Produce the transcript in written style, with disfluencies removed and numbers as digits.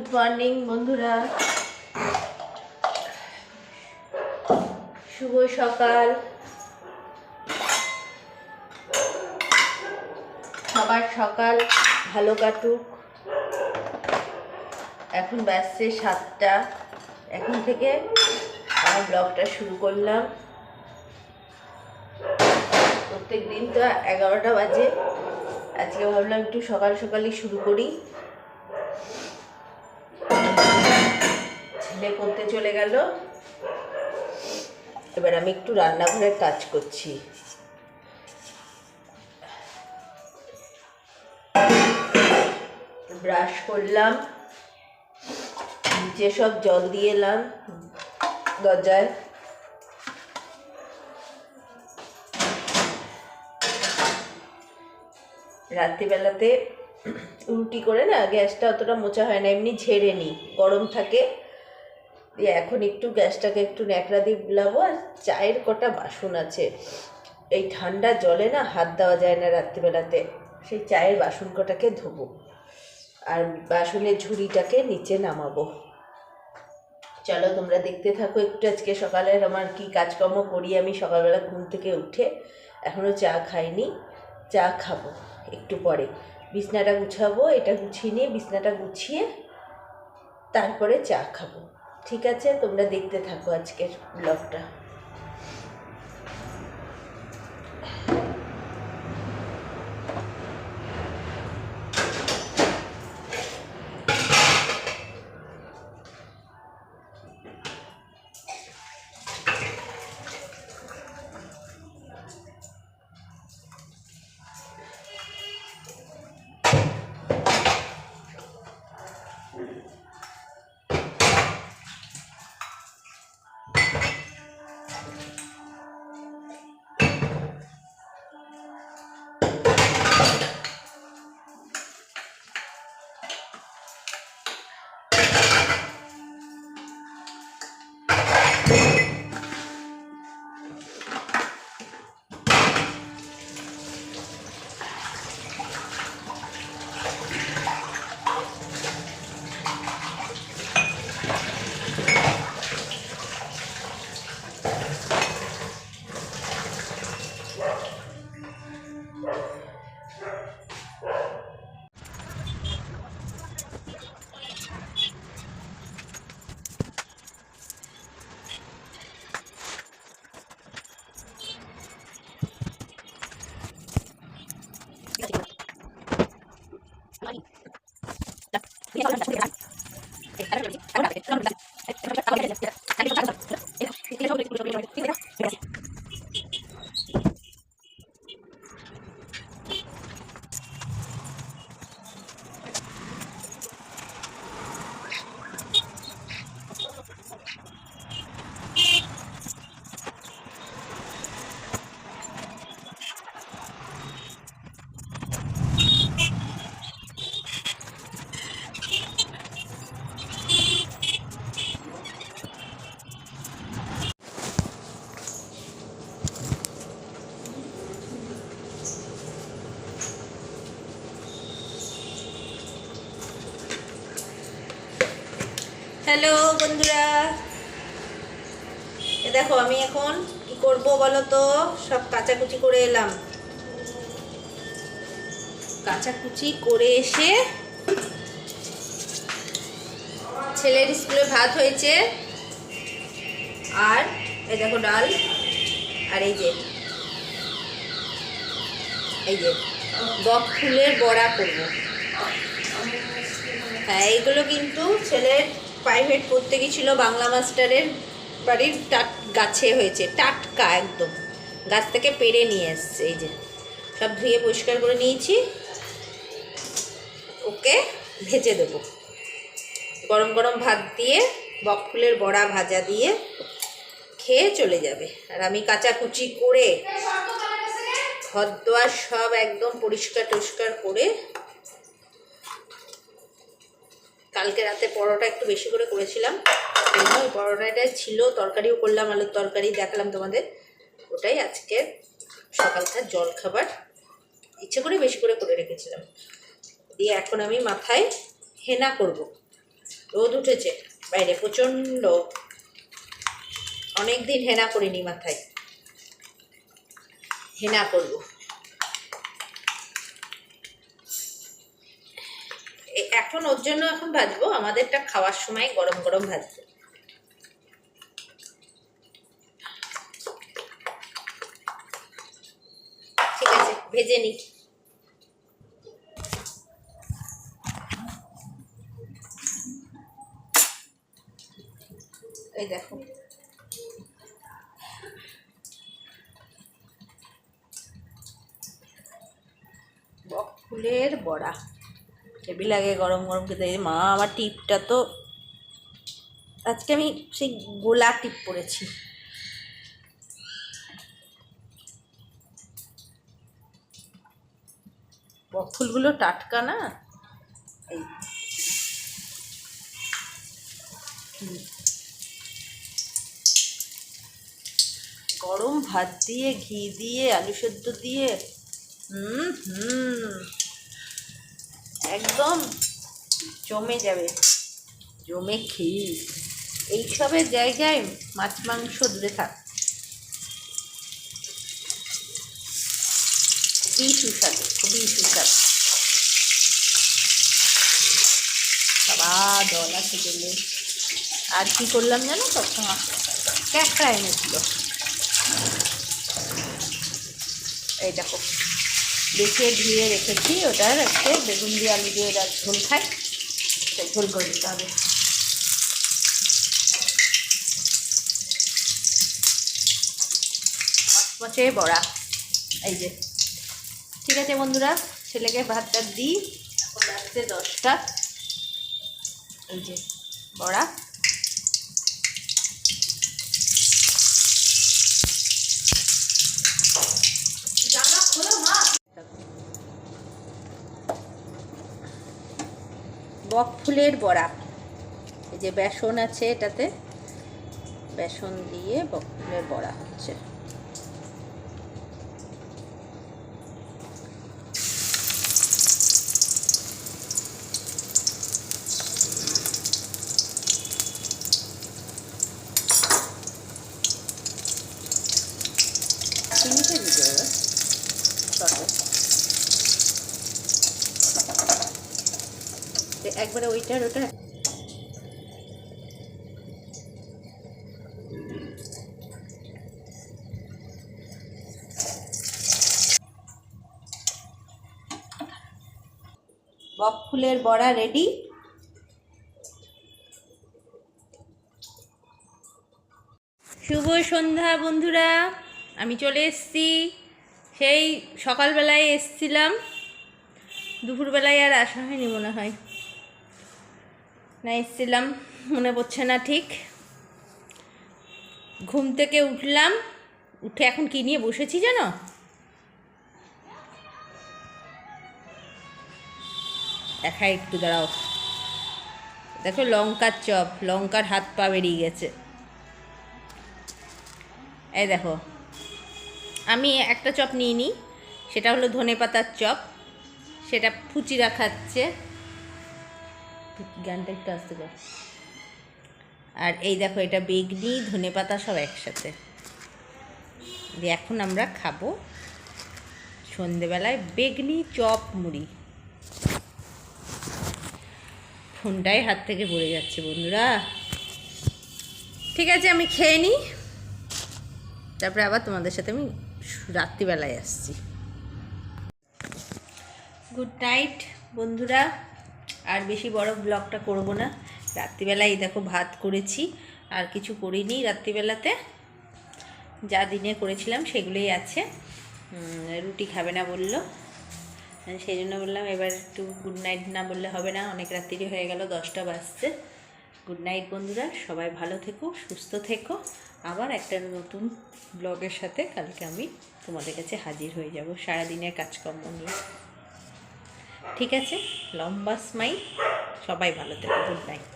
Good morning বন্ধুরা, শুভ সকাল। সবার সকাল ভালো কাটুক। এখন বাজছে 7টা। এখন থেকে আমার ব্লগটা শুরু করলাম। প্রত্যেক দিন তো 11টা বাজে, আজকে ভাবলাম একটু সকাল সকালই শুরু করি। ছেলে পড়তে চলে গেল, এবার আমি একটু রান্নাঘরের কাজ করছি। ব্রাশ করলাম, নিচে সব জল দিয়ে এলাম দরজায়। রাত্রিবেলাতে রুটি করে না গ্যাসটা অতটা মোছা হয় না, এমনি ঝেড়ে নিই, গরম থাকে। দিয়ে এখন একটু গ্যাসটাকে একটু ন্যাকড়া দিয়ে বুলাবো। আর চায়ের কটা বাসন আছে, এই ঠান্ডা জলে না হাত দেওয়া যায় না রাত্রিবেলাতে। সেই চায়ের বাসন কটাকে ধোবো আর বাসনের ঝুড়িটাকে নিচে নামাবো। চলো তোমরা দেখতে থাকো একটু আজকে সকালের আমার কি কাজকর্ম করি। আমি সকালবেলা ঘুম থেকে উঠে এখনও চা খাইনি, চা খাবো একটু পরে। বিছনাটা গুছাবো, এটা গুছিয়ে নিয়ে বিছনাটা গুছিয়ে তারপরে চা খাবো। ঠিক আছে, তোমরা দেখতে থাকো আজকের ব্লগটা। হ্যালো বন্ধুরা, দেখো আমি এখন কি করব বলো তো। সব কাচাকুচি করে এলাম, কাচাকুচি করে এসে ছেলের স্কুলে ভাত হয়েছে, আর এই দেখো ডাল, আর এই যে বক ফুলের বড়া করব। হ্যাঁ, এইগুলো কিন্তু ছেলের প্রাইভেট পড়তে গেছিল, বাংলা মাস্টারের বাড়ির গাছে হয়েছে, টাটকা একদম গাছ থেকে পেড়ে নিয়ে এসছে। এই যে সব ধুয়ে পরিষ্কার করে নিয়েছি, ওকে ভেজে দেবো। গরম গরম ভাত দিয়ে বক ফুলের বড়া ভাজা দিয়ে খেয়ে চলে যাবে। আর আমি কাচাকুচি করে ঘর দোয়ার সব একদম পরিষ্কার টরিষ্কার করে, কালকে রাতে পরোটা একটু বেশি করে করেছিলাম, ওই পরোটাটা ছিল, তরকারিও করলাম, আলুর তরকারি দেখালাম তোমাদের। ওটাই আজকের সকালকার জল খাবার, ইচ্ছে করে বেশি করে রেখেছিলাম। দিয়ে এখন আমি মাথায় হেনা করব। রোদ উঠেছে বাইরে প্রচণ্ড, অনেকদিন হেনা করিনি মাথায়, হেনা করবো। এখন ওর জন্য এখন ভাজবো, আমাদেরটা খাওয়ার সময় গরম গরম ভাজবো। ঠিক আছে, ভেজে নি। এই দেখো বক ফুলের বড়া, হেবি লাগে গরম গরম খেতে। মা আমার টিপটা তো আজকে আমি সেই গোলা টিপ পরেছি। বক ফুলগুলো টাটকা না, এই গরম ভাত দিয়ে ঘি দিয়ে আলু সেদ্ধ দিয়ে একদম জমে যাবে, জমে খেয়ে। এইসবের জায়গায় মাছ মাংস দূরে থাক, খুবই সুস্বাদু, খুবই সুস্বাদু। বাবা জল আছে গেলে। আর কি করলাম জানো, সবসময় ক্যাকড়া এনেছিল, এই দেখো বেছে ধুয়ে রেখেছি। ওটার আজকে বেগুন দিয়ে আলু দিয়ে ওটা ঝোল খাই, ঝোল করে দিতে হবে। মচমচে বড়া, এই যে। ঠিক আছে বন্ধুরা, ছেলেকে ভাতটা দিই, এখন রাত্রে 10টা। এই যে বড়া, বক ফুলের বড়া। এই যে বেসন আছে, এটাতে বেসন দিয়ে বক ফুলের বড়া হচ্ছে। চিনিতে দিতে হবে একবারে ওইটার ওটা। বক ফুলের বড়া রেডি। শুভ সন্ধ্যা বন্ধুরা, আমি চলে এসেছি। সেই সকালবেলায় এসছিলাম, দুপুরবেলায় আর আসা হয়নি মনে হয়, না এসছিলাম মনে পড়ছে না ঠিক। ঘুম থেকে উঠলাম, উঠে এখন কি নিয়ে বসেছি জানো, দেখা একটু দাঁড়াও, দেখো লঙ্কার চপ, লঙ্কার হাত পা বেরিয়ে গেছে। এই দেখো, আমি একটা চপ নিয়ে নিই, সেটা হলো ধনেপাতার চপ, সেটা ফুচিরা খাচ্ছে, গানটা একটু আসতে কর। আর এই দেখো, এটা বেগনি ধনেপাতা সব একসাথে দিয়ে এখন আমরা খাবো সন্ধেবেলায় বেগনি চপ মুড়ি। ফোনটাই হাত থেকে পড়ে যাচ্ছে বন্ধুরা। ঠিক আছে, আমি খেয়ে নিই, তারপরে আবার তোমাদের সাথে আমি রাত্রিবেলায় আসছি। গুড নাইট বন্ধুরা, আর বেশি বড় ব্লগটা করব না। রাত্রিবেলায় দেখো ভাত করেছি, আর কিছু করিনি রাত্রিবেলাতে, যা দিনে করেছিলাম সেগুলোই আছে। রুটি খাবে না বললো, সেই জন্য বললাম এবার একটু গুড নাইট না বললে হবে না, অনেক রাত্রি হয়ে গেল, 10টা বাজছে। গুড নাইট বন্ধুরা, সবাই ভালো থেকো, সুস্থ থেকো। আবার একটা নতুন ব্লগের সাথে কালকে আমি তোমাদের কাছে হাজির হয়ে যাব, সারাদিনের কাজকর্ম নিয়ে। ঠিক আছে, লম্বা স্মাইল, সবাই ভালো থেকো, গুড নাইট।